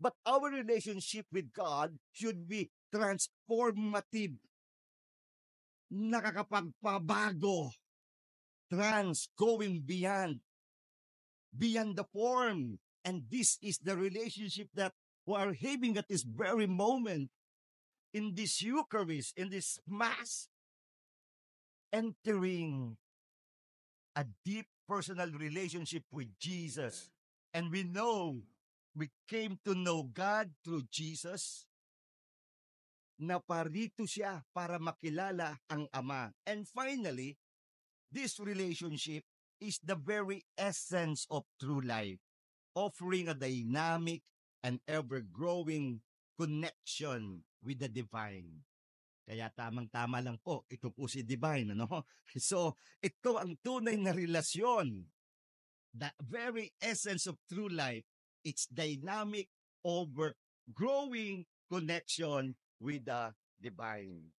But our relationship with God should be transformative, nakakapagpabago, going beyond the form. And this is the relationship that we are having at this very moment in this Eucharist, in this Mass, entering a deep personal relationship with Jesus. And we came to know God through Jesus, na parito siya para makilala ang Ama. And finally, this relationship is the very essence of true life, offering a dynamic and ever-growing connection with the divine. Kaya tamang-tama lang po, ito po si divine, ano? So, ito ang tunay na relasyon. The very essence of true life, it's dynamic, over growing connection with the divine.